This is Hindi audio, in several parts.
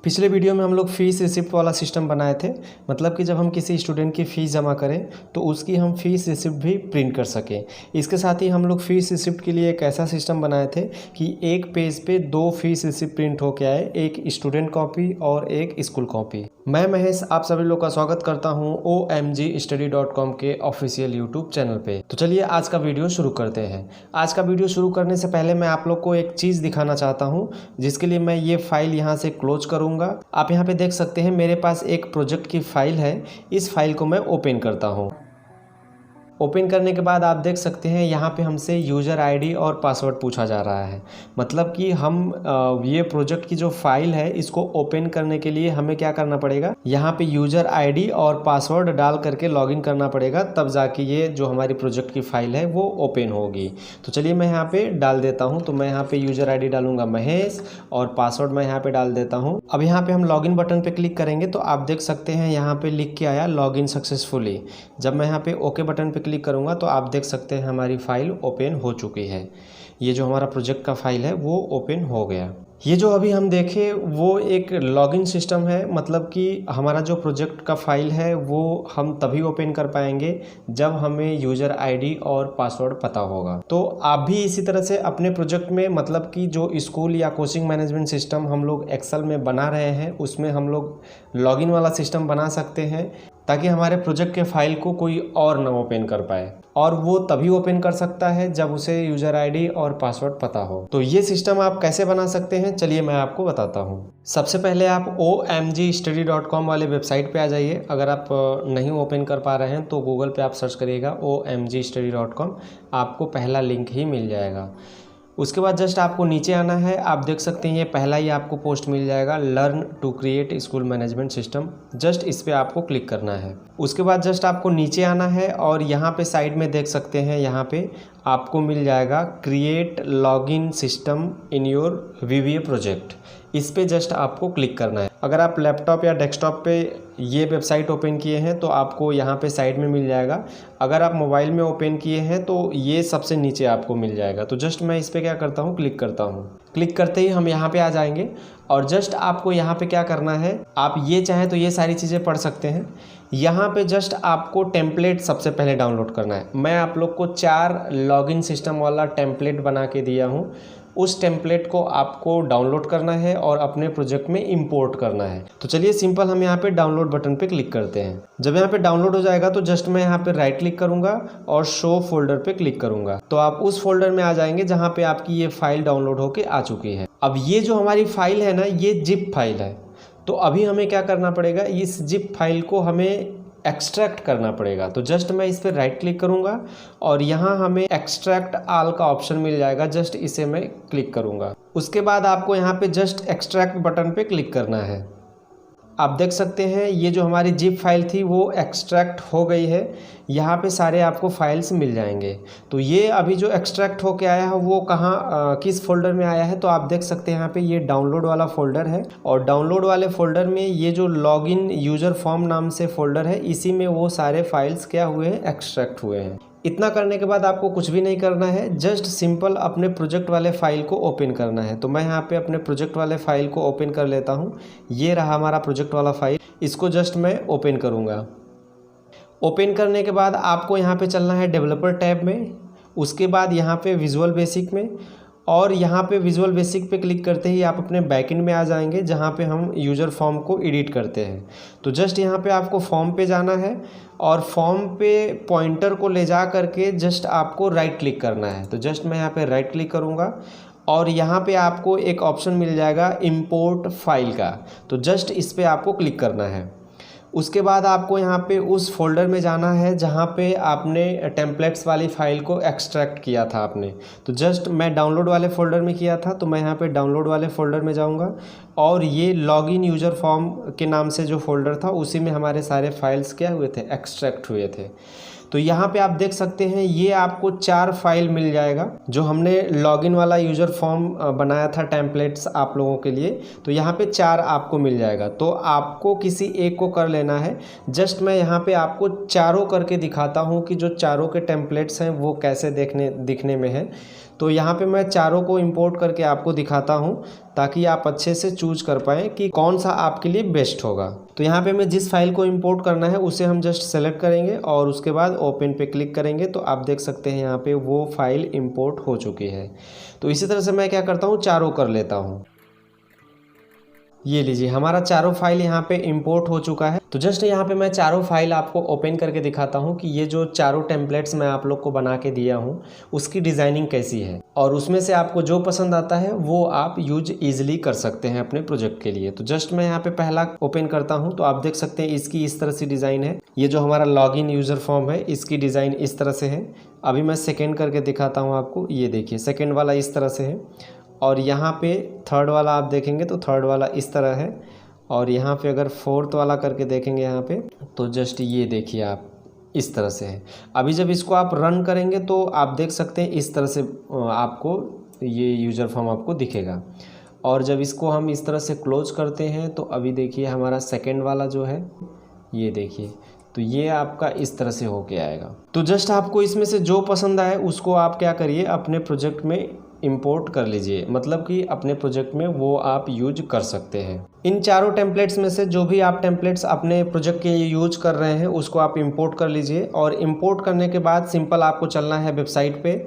पिछले वीडियो में हम लोग फ़ीस रिसिप्ट वाला सिस्टम बनाए थे। मतलब कि जब हम किसी स्टूडेंट की फ़ीस जमा करें तो उसकी हम फ़ीस रिसिप्ट भी प्रिंट कर सकें। इसके साथ ही हम लोग फ़ीस रिसिप्ट के लिए एक ऐसा सिस्टम बनाए थे कि एक पेज पे 2 फ़ीस रिसिप्ट प्रिंट होके आए, एक स्टूडेंट कॉपी और एक स्कूल कॉपी। मैं महेश आप सभी लोग का स्वागत करता हूं omgstudy.com के ऑफिशियल यूट्यूब चैनल पे। तो चलिए आज का वीडियो शुरू करते हैं। आज का वीडियो शुरू करने से पहले मैं आप लोग को एक चीज़ दिखाना चाहता हूं, जिसके लिए मैं ये फाइल यहां से क्लोज करूंगा। आप यहां पे देख सकते हैं मेरे पास एक प्रोजेक्ट की फाइल है। इस फाइल को मैं ओपन करता हूँ। ओपन करने के बाद आप देख सकते हैं यहाँ पे हमसे यूज़र आईडी और पासवर्ड पूछा जा रहा है। मतलब कि हम ये प्रोजेक्ट की जो फाइल है इसको ओपन करने के लिए हमें क्या करना पड़ेगा, यहाँ पे यूज़र आईडी और पासवर्ड डाल करके लॉगिन करना पड़ेगा, तब जाके ये जो हमारी प्रोजेक्ट की फ़ाइल है वो ओपन होगी। तो चलिए मैं यहाँ पे डाल देता हूँ। तो मैं यहाँ पे यूज़र आईडी डालूंगा महेश और पासवर्ड मैं यहाँ पे डाल देता हूँ। अब यहाँ पे हम लॉगिन बटन पे क्लिक करेंगे तो आप देख सकते हैं यहाँ पे लिख के आया लॉगिन सक्सेसफुली। जब मैं यहाँ पे ओके बटन पे क्लिक करूँगा तो आप देख सकते हैं हमारी फ़ाइल ओपन हो चुकी है। ये जो हमारा प्रोजेक्ट का फाइल है वो ओपन हो गया। ये जो अभी हम देखें वो एक लॉगिन सिस्टम है। मतलब कि हमारा जो प्रोजेक्ट का फाइल है वो हम तभी ओपन कर पाएंगे जब हमें यूज़र आईडी और पासवर्ड पता होगा। तो आप भी इसी तरह से अपने प्रोजेक्ट में, मतलब कि जो स्कूल या कोचिंग मैनेजमेंट सिस्टम हम लोग एक्सेल में बना रहे हैं, उसमें हम लोग लॉगिन वाला सिस्टम बना सकते हैं ताकि हमारे प्रोजेक्ट के फाइल को कोई और ना ओपन कर पाए। और वो तभी ओपन कर सकता है जब उसे यूज़र आईडी और पासवर्ड पता हो। तो ये सिस्टम आप कैसे बना सकते हैं, चलिए मैं आपको बताता हूँ। सबसे पहले आप omgstudy.com वाले वेबसाइट पे आ जाइए। अगर आप नहीं ओपन कर पा रहे हैं तो गूगल पे आप सर्च करिएगा omgstudy.com, आपको पहला लिंक ही मिल जाएगा। उसके बाद जस्ट आपको नीचे आना है। आप देख सकते हैं ये पहला ही आपको पोस्ट मिल जाएगा, learn to create school management system. Just इस पर आपको क्लिक करना है। उसके बाद जस्ट आपको नीचे आना है और यहाँ पे साइड में देख सकते हैं, यहाँ पे आपको मिल जाएगा create login system in your VBA project. इस पे जस्ट आपको क्लिक करना है। अगर आप लैपटॉप या डेस्कटॉप पे ये वेबसाइट ओपन किए हैं तो आपको यहाँ पे साइड में मिल जाएगा। अगर आप मोबाइल में ओपन किए हैं तो ये सबसे नीचे आपको मिल जाएगा। तो जस्ट मैं इस पर क्या करता हूँ, क्लिक करता हूँ। क्लिक करते ही हम यहाँ पे आ जाएंगे और जस्ट आपको यहाँ पे क्या करना है, आप ये चाहें तो ये सारी चीज़ें पढ़ सकते हैं। यहाँ पे जस्ट आपको टेम्पलेट सबसे पहले डाउनलोड करना है। मैं आप लोग को 4 लॉगिन सिस्टम वाला टेम्पलेट बना के दिया हूँ। उस टेम्पलेट को आपको डाउनलोड करना है और अपने प्रोजेक्ट में इंपोर्ट करना है। तो चलिए सिंपल हम यहाँ पे डाउनलोड बटन पे क्लिक करते हैं। जब यहाँ पे डाउनलोड हो जाएगा तो जस्ट मैं यहाँ पे राइट क्लिक करूँगा और शो फोल्डर पे क्लिक करूँगा। तो आप उस फोल्डर में आ जाएंगे जहाँ पे आपकी ये फाइल डाउनलोड होके आ चुकी है। अब ये जो हमारी फाइल है ना, ये जिप फाइल है। तो अभी हमें क्या करना पड़ेगा, इस जिप फाइल को हमें एक्सट्रैक्ट करना पड़ेगा। तो जस्ट मैं इस पर राइट क्लिक करूंगा और यहाँ हमें एक्सट्रैक्ट ऑल का ऑप्शन मिल जाएगा। जस्ट इसे मैं क्लिक करूंगा। उसके बाद आपको यहाँ पे जस्ट एक्सट्रैक्ट बटन पे क्लिक करना है। आप देख सकते हैं ये जो हमारी जिप फाइल थी वो एक्सट्रैक्ट हो गई है। यहाँ पे सारे आपको फाइल्स मिल जाएंगे। तो ये अभी जो एक्सट्रैक्ट होके आया है वो कहाँ किस फोल्डर में आया है, तो आप देख सकते हैं यहाँ पे ये डाउनलोड वाला फोल्डर है। और डाउनलोड वाले फोल्डर में ये जो लॉगिन यूज़र फॉर्म नाम से फोल्डर है, इसी में वो सारे फाइल्स क्या हुए हैं, एक्सट्रैक्ट हुए हैं। इतना करने के बाद आपको कुछ भी नहीं करना है, जस्ट सिंपल अपने प्रोजेक्ट वाले फाइल को ओपन करना है। तो मैं यहाँ पे अपने प्रोजेक्ट वाले फाइल को ओपन कर लेता हूँ। ये रहा हमारा प्रोजेक्ट वाला फाइल, इसको जस्ट मैं ओपन करूँगा। ओपन करने के बाद आपको यहाँ पे चलना है डेवलपर टैब में, उसके बाद यहाँ पे विजुअल बेसिक में, और यहाँ पे विजुअल बेसिक पे क्लिक करते ही आप अपने बैकएंड में आ जाएंगे जहाँ पे हम यूज़र फॉर्म को एडिट करते हैं। तो जस्ट यहाँ पे आपको फॉर्म पे जाना है और फॉर्म पे पॉइंटर को ले जा करके जस्ट आपको राइट क्लिक करना है। तो जस्ट मैं यहाँ पे राइट क्लिक करूँगा और यहाँ पे आपको एक ऑप्शन मिल जाएगा इंपोर्ट फाइल का। तो जस्ट इस पर आपको क्लिक करना है। उसके बाद आपको यहाँ पे उस फोल्डर में जाना है जहाँ पे आपने टेम्पलेट्स वाली फ़ाइल को एक्सट्रैक्ट किया था आपने। तो जस्ट मैं डाउनलोड वाले फ़ोल्डर में किया था, तो मैं यहाँ पे डाउनलोड वाले फ़ोल्डर में जाऊँगा और ये लॉगिन यूज़र फॉर्म के नाम से जो फोल्डर था उसी में हमारे सारे फाइल्स क्या हुए थे, एक्सट्रैक्ट हुए थे। तो यहाँ पे आप देख सकते हैं ये आपको 4 फाइल मिल जाएगा जो हमने लॉगिन वाला यूज़र फॉर्म बनाया था टेम्पलेट्स आप लोगों के लिए। तो यहाँ पे 4 आपको मिल जाएगा। तो आपको किसी एक को कर लेना है। जस्ट मैं यहाँ पे आपको चारों करके दिखाता हूँ कि जो चारों के टेम्पलेट्स हैं वो कैसे दिखने में है। तो यहाँ पे मैं चारों को इंपोर्ट करके आपको दिखाता हूँ ताकि आप अच्छे से चूज कर पाएँ कि कौन सा आपके लिए बेस्ट होगा। तो यहाँ पे मैं जिस फाइल को इंपोर्ट करना है उसे हम जस्ट सेलेक्ट करेंगे और उसके बाद ओपन पे क्लिक करेंगे तो आप देख सकते हैं यहाँ पे वो फाइल इंपोर्ट हो चुकी है। तो इसी तरह से मैं क्या करता हूँ, चारों कर लेता हूँ। ये लीजिए हमारा चारों फाइल यहाँ पे इंपोर्ट हो चुका है। तो जस्ट यहाँ पे मैं चारों फाइल आपको ओपन करके दिखाता हूँ कि ये जो चारों टेम्पलेट्स मैं आप लोग को बना के दिया हूँ उसकी डिज़ाइनिंग कैसी है, और उसमें से आपको जो पसंद आता है वो आप यूज ईजिली कर सकते हैं अपने प्रोजेक्ट के लिए। तो जस्ट मैं यहाँ पे पहला ओपन करता हूँ तो आप देख सकते हैं इसकी इस तरह से डिज़ाइन है। ये जो हमारा लॉगिन यूज़र फॉर्म है इसकी डिज़ाइन इस तरह से है। अभी मैं सेकेंड करके दिखाता हूँ आपको। ये देखिए सेकेंड वाला इस तरह से है, और यहाँ पे थर्ड वाला आप देखेंगे तो थर्ड वाला इस तरह है, और यहाँ पे अगर फोर्थ वाला करके देखेंगे यहाँ पे तो जस्ट ये देखिए आप इस तरह से है। अभी जब इसको आप रन करेंगे तो आप देख सकते हैं इस तरह से आपको ये यूज़र फॉर्म आपको दिखेगा। और जब इसको हम इस तरह से क्लोज करते हैं तो अभी देखिए हमारा सेकेंड वाला जो है ये देखिए, तो ये आपका इस तरह से होके आएगा। तो जस्ट आपको इसमें से जो पसंद आए उसको आप क्या करिए अपने प्रोजेक्ट में इंपोर्ट कर लीजिए, मतलब कि अपने प्रोजेक्ट में वो आप यूज कर सकते हैं। इन चारों टेम्पलेट्स में से जो भी आप टेम्पलेट्स अपने प्रोजेक्ट के लिए यूज कर रहे हैं उसको आप इंपोर्ट कर लीजिए, और इंपोर्ट करने के बाद सिंपल आपको चलना है वेबसाइट पे,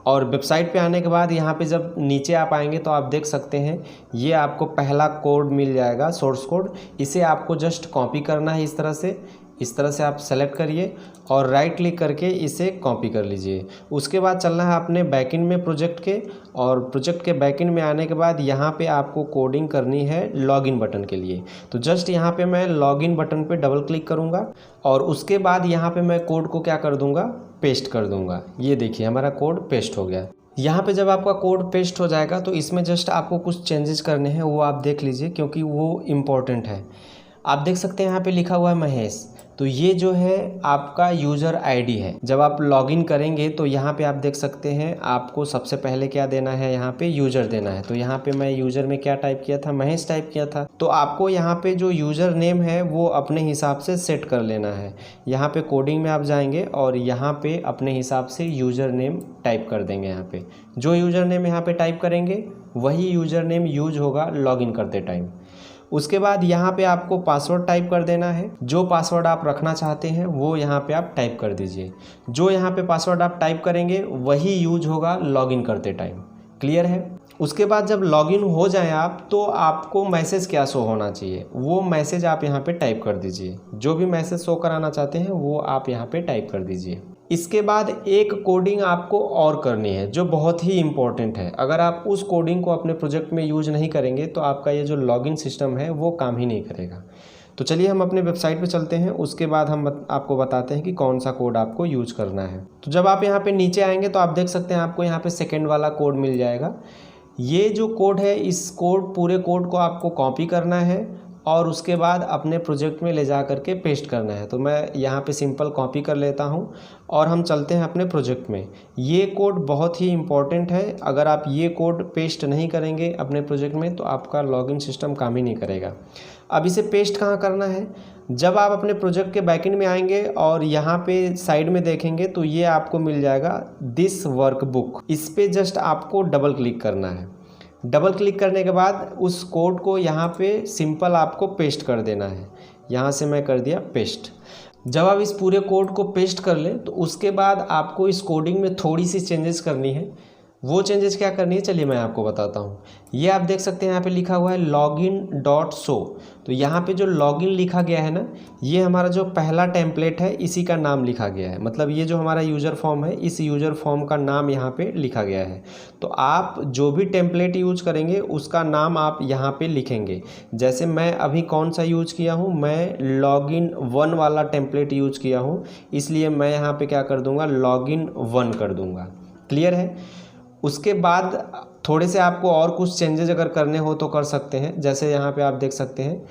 और वेबसाइट पे आने के बाद यहाँ पे जब नीचे आप आएंगे तो आप देख सकते हैं ये आपको पहला कोड मिल जाएगा, सोर्स कोड। इसे आपको जस्ट कॉपी करना है इस तरह से आप सेलेक्ट करिए और राइट क्लिक करके इसे कॉपी कर लीजिए। उसके बाद चलना है अपने बैकएंड में प्रोजेक्ट के, और प्रोजेक्ट के बैकएंड में आने के बाद यहाँ पे आपको कोडिंग करनी है लॉगिन बटन के लिए। तो जस्ट यहाँ पे मैं लॉगिन बटन पे डबल क्लिक करूँगा और उसके बाद यहाँ पे मैं कोड को क्या कर दूँगा, पेस्ट कर दूँगा। ये देखिए हमारा कोड पेस्ट हो गया। यहाँ पे जब आपका कोड पेस्ट हो जाएगा तो इसमें जस्ट आपको कुछ चेंजेस करने हैं, वो आप देख लीजिए क्योंकि वो इम्पोर्टेंट है। आप देख सकते हैं यहाँ पे लिखा हुआ है महेश, तो ये जो है आपका यूज़र आईडी है। जब आप लॉगिन करेंगे तो यहाँ पे आप देख सकते हैं आपको सबसे पहले क्या देना है, यहाँ पे यूज़र देना है। तो यहाँ पे मैं यूज़र में क्या टाइप किया था, महेश टाइप किया था। तो आपको यहाँ पे जो यूज़र नेम है वो अपने हिसाब से सेट कर लेना है। यहाँ पे कोडिंग में आप जाएंगे और यहाँ पे अपने हिसाब से यूज़र नेम टाइप कर देंगे। यहाँ पे जो यूज़र नेम यहाँ पे टाइप करेंगे वही यूज़र नेम यूज होगा लॉगिन करते टाइम। उसके बाद यहाँ पे आपको पासवर्ड टाइप कर देना है। जो पासवर्ड आप रखना चाहते हैं वो यहाँ पे आप टाइप कर दीजिए। जो यहाँ पे पासवर्ड आप टाइप करेंगे वही यूज होगा लॉगिन करते टाइम। क्लियर है? उसके बाद जब लॉगिन हो जाए आप तो आपको मैसेज क्या शो होना चाहिए वो मैसेज आप यहाँ पे टाइप कर दीजिए। जो भी मैसेज शो कराना चाहते हैं वो आप यहाँ पे टाइप कर दीजिए। इसके बाद एक कोडिंग आपको और करनी है जो बहुत ही इम्पोर्टेंट है। अगर आप उस कोडिंग को अपने प्रोजेक्ट में यूज नहीं करेंगे तो आपका ये जो लॉगिन सिस्टम है वो काम ही नहीं करेगा। तो चलिए हम अपने वेबसाइट पे चलते हैं, उसके बाद हम आपको बताते हैं कि कौन सा कोड आपको यूज करना है। तो जब आप यहाँ पे नीचे आएंगे तो आप देख सकते हैं आपको यहाँ पे सेकेंड वाला कोड मिल जाएगा। ये जो कोड है इस पूरे कोड को आपको कॉपी करना है और उसके बाद अपने प्रोजेक्ट में ले जा करके पेस्ट करना है। तो मैं यहाँ पे सिंपल कॉपी कर लेता हूँ और हम चलते हैं अपने प्रोजेक्ट में। ये कोड बहुत ही इम्पॉर्टेंट है। अगर आप ये कोड पेस्ट नहीं करेंगे अपने प्रोजेक्ट में तो आपका लॉगिन सिस्टम काम ही नहीं करेगा। अब इसे पेस्ट कहाँ करना है, जब आप अपने प्रोजेक्ट के बैकएंड में आएंगे और यहाँ पे साइड में देखेंगे तो ये आपको मिल जाएगा दिस वर्कबुक। इस पर जस्ट आपको डबल क्लिक करना है। डबल क्लिक करने के बाद उस कोड को यहाँ पे सिंपल आपको पेस्ट कर देना है। यहाँ से मैं कर दिया पेस्ट। जब आप इस पूरे कोड को पेस्ट कर लें तो उसके बाद आपको इस कोडिंग में थोड़ी सी चेंजेस करनी है। वो चेंजेस क्या करनी है चलिए मैं आपको बताता हूँ। ये आप देख सकते हैं यहाँ पे लिखा हुआ है login.show। तो यहाँ पे जो लॉगिन लिखा गया है ना, ये हमारा जो पहला टेम्पलेट है इसी का नाम लिखा गया है। मतलब ये जो हमारा यूज़र फॉर्म है इस यूज़र फॉर्म का नाम यहाँ पे लिखा गया है। तो आप जो भी टेम्पलेट यूज करेंगे उसका नाम आप यहाँ पे लिखेंगे। जैसे मैं अभी कौन सा यूज किया हूँ, मैं login1 वाला टेम्पलेट यूज किया हूँ, इसलिए मैं यहाँ पे क्या कर दूँगा, login1 कर दूँगा। क्लियर है? उसके बाद थोड़े से आपको और कुछ चेंजेस अगर करने हो तो कर सकते हैं। जैसे यहाँ पे आप देख सकते हैं,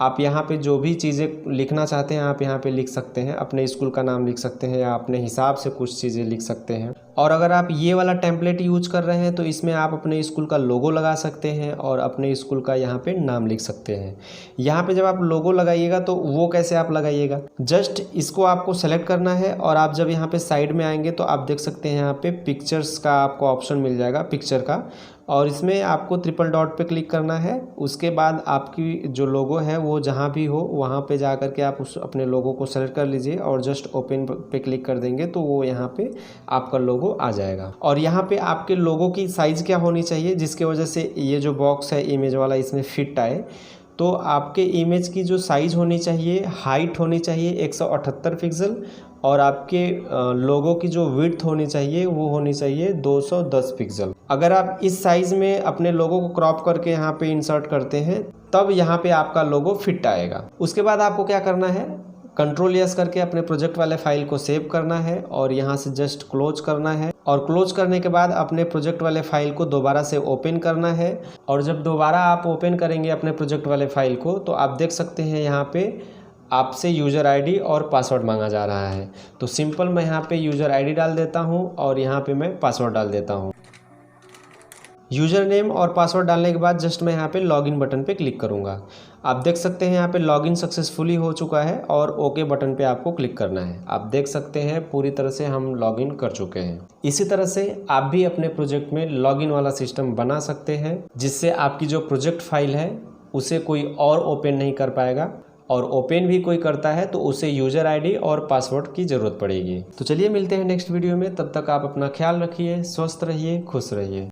आप यहाँ पे जो भी चीज़ें लिखना चाहते हैं आप यहाँ पे लिख सकते हैं। अपने स्कूल का नाम लिख सकते हैं या अपने हिसाब से कुछ चीज़ें लिख सकते हैं। और अगर आप ये वाला टेम्पलेट यूज कर रहे हैं तो इसमें आप अपने स्कूल का लोगो लगा सकते हैं और अपने स्कूल का यहाँ पे नाम लिख सकते हैं। यहाँ पे जब आप लोगो लगाइएगा तो वो कैसे आप लगाइएगा, जस्ट इसको आपको सेलेक्ट करना है और आप जब यहाँ पे साइड में आएंगे तो आप देख सकते हैं यहाँ पे पिक्चर्स का आपको ऑप्शन मिल जाएगा, पिक्चर का, और इसमें आपको ट्रिपल डॉट पे क्लिक करना है। उसके बाद आपकी जो लोगो है वो जहाँ भी हो वहाँ पे जा कर के आप उस अपने लोगो को सेलेक्ट कर लीजिए और जस्ट ओपन पे क्लिक कर देंगे तो वो यहाँ पे आपका लोगो आ जाएगा। और यहाँ पे आपके लोगो की साइज़ क्या होनी चाहिए जिसके वजह से ये जो बॉक्स है इमेज वाला इसमें फिट आए, तो आपके इमेज की जो साइज़ होनी चाहिए, हाइट होनी चाहिए 178 पिक्सल और आपके लोगो की जो विड्थ होनी चाहिए वो होनी चाहिए 210 पिक्सल। अगर आप इस साइज़ में अपने लोगो को क्रॉप करके यहाँ पे इंसर्ट करते हैं तब यहाँ पे आपका लोगो फिट आएगा। उसके बाद आपको क्या करना है, कंट्रोल यस करके अपने प्रोजेक्ट वाले फाइल को सेव करना है और यहाँ से जस्ट क्लोज करना है और क्लोज करने के बाद अपने प्रोजेक्ट वाले फाइल को दोबारा से ओपन करना है। और जब दोबारा आप ओपन करेंगे अपने प्रोजेक्ट वाले फाइल को तो आप देख सकते हैं यहाँ पे आपसे यूज़र आईडी और पासवर्ड मांगा जा रहा है। तो सिंपल मैं यहाँ पे यूज़र आईडी डाल देता हूँ और यहाँ पे मैं पासवर्ड डाल देता हूँ। यूज़र नेम और पासवर्ड डालने के बाद जस्ट मैं यहाँ पे लॉगिन बटन पे क्लिक करूँगा। आप देख सकते हैं यहाँ पे लॉगिन सक्सेसफुली हो चुका है और ओके बटन पे आपको क्लिक करना है। आप देख सकते हैं पूरी तरह से हम लॉगिन कर चुके हैं। इसी तरह से आप भी अपने प्रोजेक्ट में लॉगिन वाला सिस्टम बना सकते हैं जिससे आपकी जो प्रोजेक्ट फाइल है उसे कोई और ओपन नहीं कर पाएगा और ओपन भी कोई करता है तो उसे यूज़र आईडी और पासवर्ड की ज़रूरत पड़ेगी। तो चलिए मिलते हैं नेक्स्ट वीडियो में, तब तक आप अपना ख्याल रखिए, स्वस्थ रहिए, खुश रहिए।